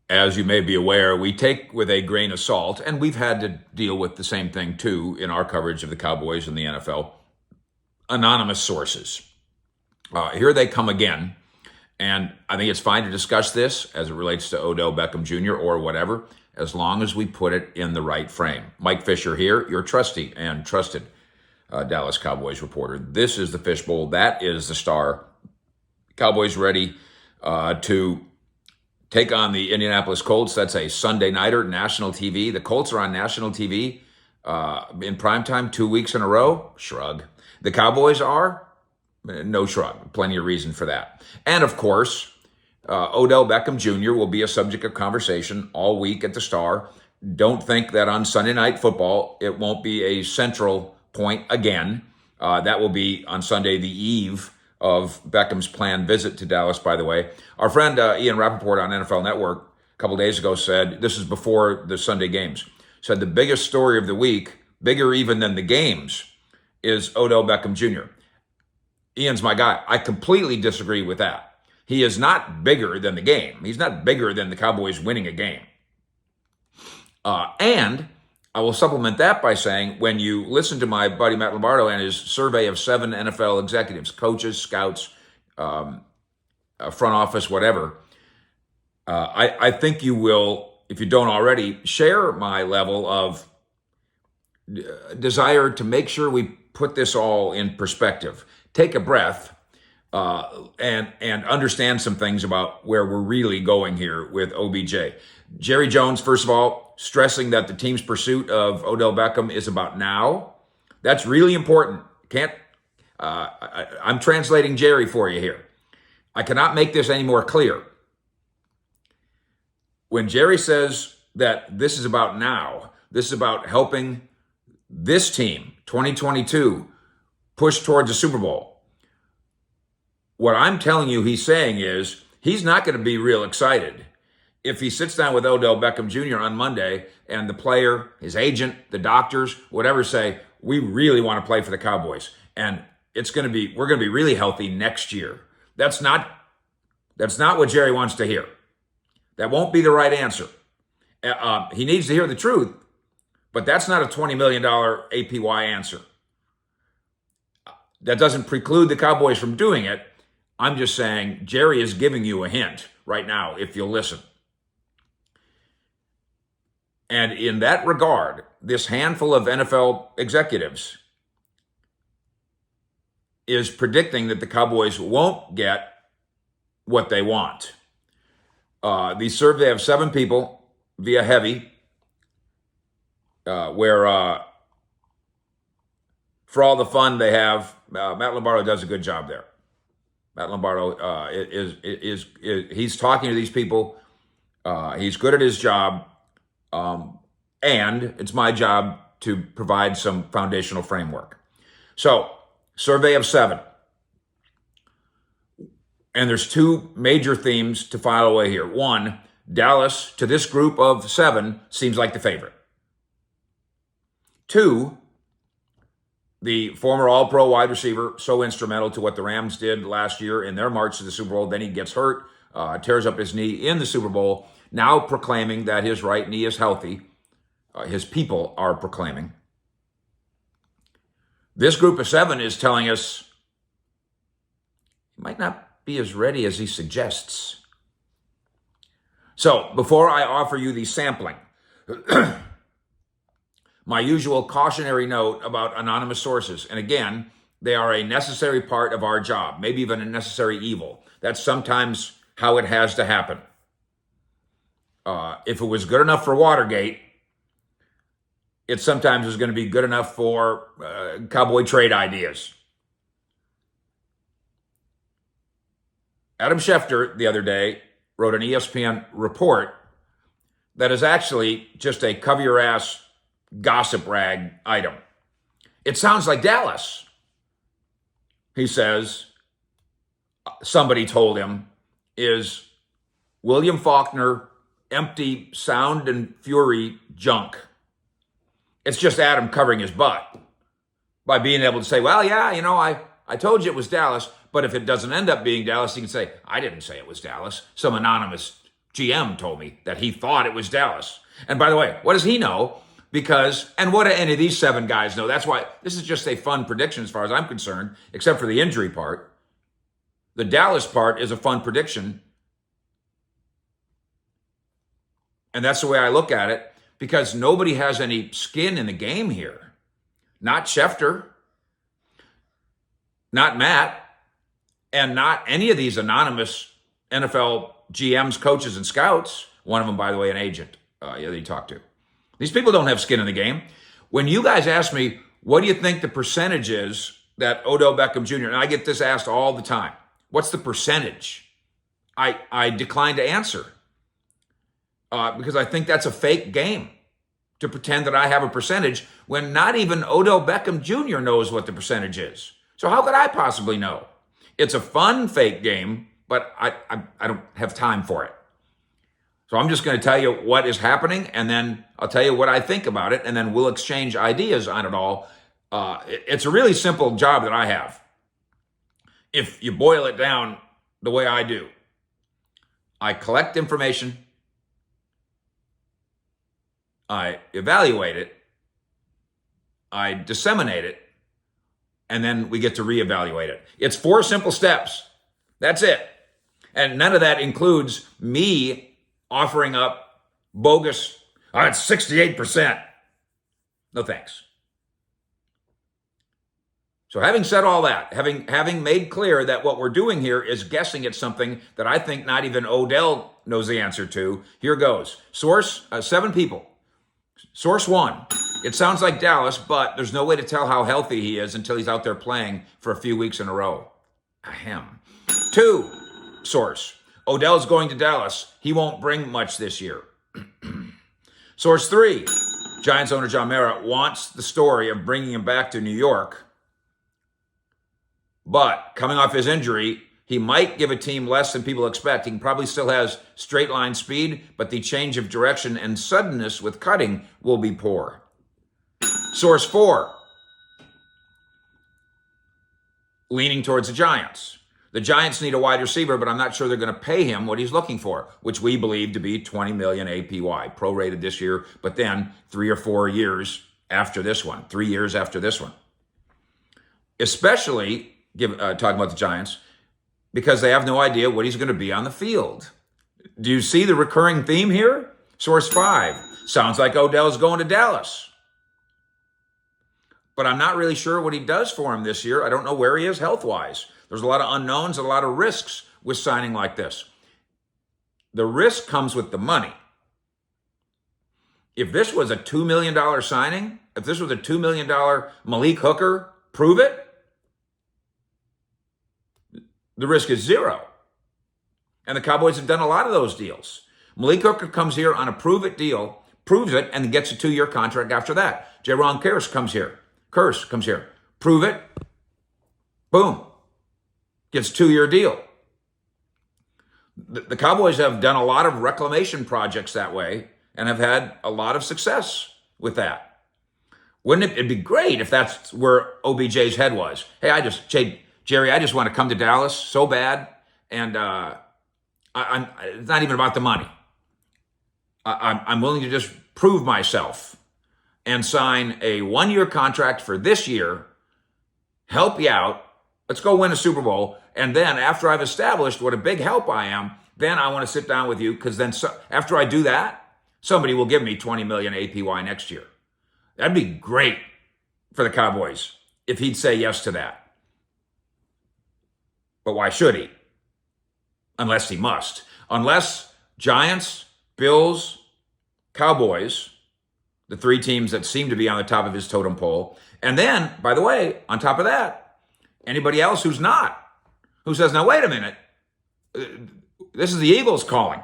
as you may be aware, we take with a grain of salt, and we've had to deal with the same thing too in our coverage of the Cowboys and the NFL, anonymous sources. Here they come again. And I think it's fine to discuss this as it relates to Odell Beckham Jr. or whatever, as long as we put it in the right frame. Mike Fisher here, your trusty and trusted Dallas Cowboys reporter. This is the Fishbowl. That is the Star. Cowboys ready to take on the Indianapolis Colts. That's a Sunday nighter, national TV. The Colts are on national TV in primetime 2 weeks in a row. Shrug. The Cowboys are. No shrug. Plenty of reason for that. And of course, Odell Beckham Jr. will be a subject of conversation all week at the Star. Don't think that on Sunday Night Football, it won't be a central point again. That will be on Sunday, the eve of Beckham's planned visit to Dallas, by the way. Our friend Ian Rappaport on NFL Network a couple days ago said, this is before the Sunday games, said the biggest story of the week, bigger even than the games, is Odell Beckham Jr. Ian's my guy. I completely disagree with that. He is not bigger than the game. He's not bigger than the Cowboys winning a game. And I will supplement that by saying, when you listen to my buddy Matt Lombardo and his survey of 7 NFL executives, coaches, scouts, front office, whatever, I think you will, if you don't already, share my level of desire to make sure we put this all in perspective. Take a breath and understand some things about where we're really going here with OBJ. Jerry Jones, first of all, stressing that the team's pursuit of Odell Beckham is about now. That's really important. I'm translating Jerry for you here. I cannot make this any more clear. When Jerry says that this is about now, this is about helping this team, 2022, push towards a Super Bowl. What I'm telling you he's saying is he's not going to be real excited if he sits down with Odell Beckham Jr. on Monday and the player, his agent, the doctors, whatever say, we really want to play for the Cowboys. And we're going to be really healthy next year. That's not what Jerry wants to hear. That won't be the right answer. He needs to hear the truth, but that's not a $20 million APY answer. That doesn't preclude the Cowboys from doing it. I'm just saying Jerry is giving you a hint right now, if you'll listen. And in that regard, this handful of NFL executives is predicting that the Cowboys won't get what they want. The survey of 7 people via Heavy, where for all the fun they have, Matt Lombardo does a good job there. Matt Lombardo he's talking to these people. He's good at his job. And it's my job to provide some foundational framework. So, survey of 7. And there's 2 major themes to file away here. 1, Dallas, to this group of 7, seems like the favorite. 2, the former All-Pro wide receiver, so instrumental to what the Rams did last year in their march to the Super Bowl. Then he gets hurt, tears up his knee in the Super Bowl, now proclaiming that his right knee is healthy. His people are proclaiming. This group of 7 is telling us he might not be as ready as he suggests. So, before I offer you the sampling, my usual cautionary note about anonymous sources. And again, they are a necessary part of our job, maybe even a necessary evil. That's sometimes how it has to happen. If it was good enough for Watergate, it sometimes is going to be good enough for cowboy trade ideas. Adam Schefter the other day wrote an ESPN report that is actually just a cover your ass gossip rag item. It sounds like Dallas. He says, somebody told him, is William Faulkner empty sound and fury junk? It's just Adam covering his butt by being able to say, well, yeah, I told you it was Dallas, but if it doesn't end up being Dallas, he can say, I didn't say it was Dallas. Some anonymous GM told me that he thought it was Dallas. And by the way, what does he know? Because, and what do any of these 7 guys know? That's why this is just a fun prediction as far as I'm concerned, except for the injury part. The Dallas part is a fun prediction. And that's the way I look at it, because nobody has any skin in the game here. Not Schefter, not Matt, and not any of these anonymous NFL GMs, coaches, and scouts. One of them, by the way, an agent that he talked to. These people don't have skin in the game. When you guys ask me, what do you think the percentage is that Odell Beckham Jr., and I get this asked all the time, what's the percentage? I decline to answer because I think that's a fake game to pretend that I have a percentage when not even Odell Beckham Jr. knows what the percentage is. So how could I possibly know? It's a fun fake game, but I don't have time for it. So I'm just going to tell you what is happening, and then I'll tell you what I think about it, and then we'll exchange ideas on it all. It's a really simple job that I have. If you boil it down the way I do, I collect information, I evaluate it, I disseminate it, and then we get to reevaluate it. It's 4 simple steps. That's it. And none of that includes me offering up bogus, it's 68%. No thanks. So having said all that, having made clear that what we're doing here is guessing at something that I think not even Odell knows the answer to, here goes. Source, 7 people. Source 1, it sounds like Dallas, but there's no way to tell how healthy he is until he's out there playing for a few weeks in a row. Ahem. 2, source, Odell's going to Dallas. He won't bring much this year. Source 3, Giants owner John Mara wants the story of bringing him back to New York, but coming off his injury, he might give a team less than people expect. He probably still has straight line speed, but the change of direction and suddenness with cutting will be poor. Source 4, leaning towards the Giants. The Giants need a wide receiver, but I'm not sure they're going to pay him what he's looking for, which we believe to be $20 million APY, prorated this year, but then 3 or 4 years after this one, 3 years after this one. Especially, talking about the Giants, because they have no idea what he's going to be on the field. Do you see the recurring theme here? Source 5, sounds like Odell's going to Dallas. But I'm not really sure what he does for him this year. I don't know where he is health-wise. There's a lot of unknowns, a lot of risks with signing like this. The risk comes with the money. If this was a $2 million signing, if this was a $2 million Malik Hooker, prove it, the risk is 0. And the Cowboys have done a lot of those deals. Malik Hooker comes here on a prove-it deal, proves it, and gets a 2-year contract after that. Jaron Kearse comes here. Prove it, boom, gets a 2-year deal. The Cowboys have done a lot of reclamation projects that way and have had a lot of success with that. Wouldn't it? It'd be great if that's where OBJ's head was. Hey, Jerry, I just want to come to Dallas so bad, and it's not even about the money. I'm willing to just prove myself and sign a 1-year contract for this year, help you out, let's go win a Super Bowl, and then after I've established what a big help I am, then I want to sit down with you, because then after I do that, somebody will give me $20 million APY next year. That'd be great for the Cowboys if he'd say yes to that. But why should he? Unless he must. Unless Giants, Bills, Cowboys, the 3 teams that seem to be on the top of his totem pole. And then, by the way, on top of that, anybody else who's not, who says, now, wait a minute, this is the Eagles calling.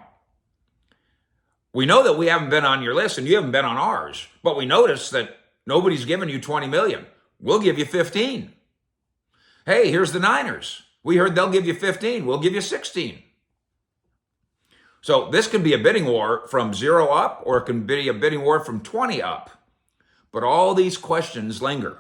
We know that we haven't been on your list and you haven't been on ours, but we notice that nobody's given you $20 million. We'll give you 15. Hey, here's the Niners. We heard they'll give you 15. We'll give you 16. So this could be a bidding war from 0 up, or it can be a bidding war from 20 up. But all these questions linger.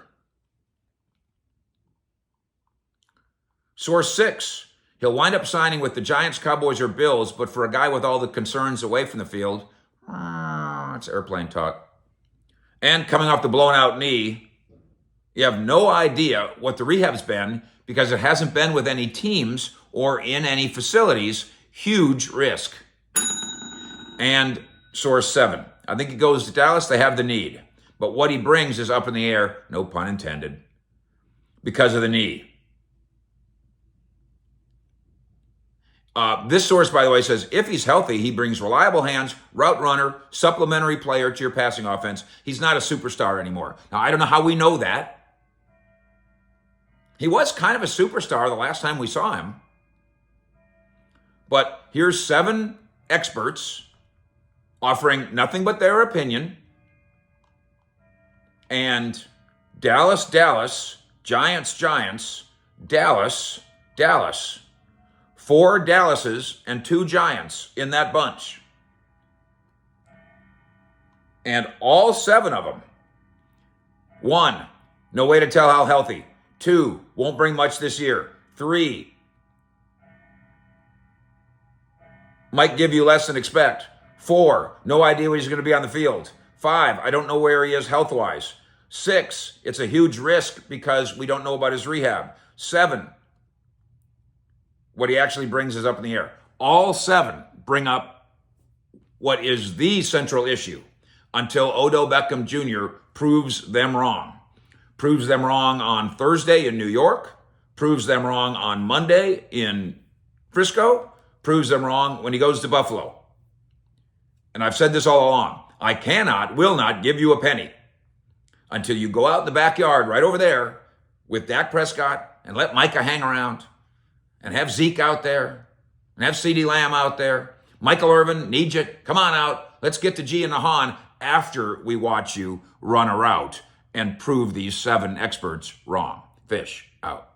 Source 6, He'll wind up signing with the Giants, Cowboys, or Bills, but for a guy with all the concerns away from the field, it's airplane talk. And coming off the blown out knee, you have no idea what the rehab's been because it hasn't been with any teams or in any facilities. Huge risk. And source 7. I think he goes to Dallas. They have the need. But what he brings is up in the air, no pun intended, because of the knee. This source, by the way, says if he's healthy, he brings reliable hands, route runner, supplementary player to your passing offense. He's not a superstar anymore. Now, I don't know how we know that. He was kind of a superstar the last time we saw him. But here's 7 experts offering nothing but their opinion. And Dallas, Giants, Dallas. 4 Dallases and 2 Giants in that bunch. And all 7 of them. 1, no way to tell how healthy. 2, won't bring much this year. 3, might give you less than expect. 4, no idea when he's going to be on the field. 5, I don't know where he is health-wise. 6, it's a huge risk because we don't know about his rehab. 7, what he actually brings is up in the air. All 7 bring up what is the central issue until Odell Beckham Jr. proves them wrong. Proves them wrong on Thursday in New York, proves them wrong on Monday in Frisco, proves them wrong when he goes to Buffalo. And I've said this all along. I will not give you a penny until you go out in the backyard right over there with Dak Prescott and let Micah hang around and have Zeke out there and have CeeDee Lamb out there. Michael Irvin, need you. Come on out. Let's get to G and Nahan after we watch you run a route and prove these 7 experts wrong. Fish out.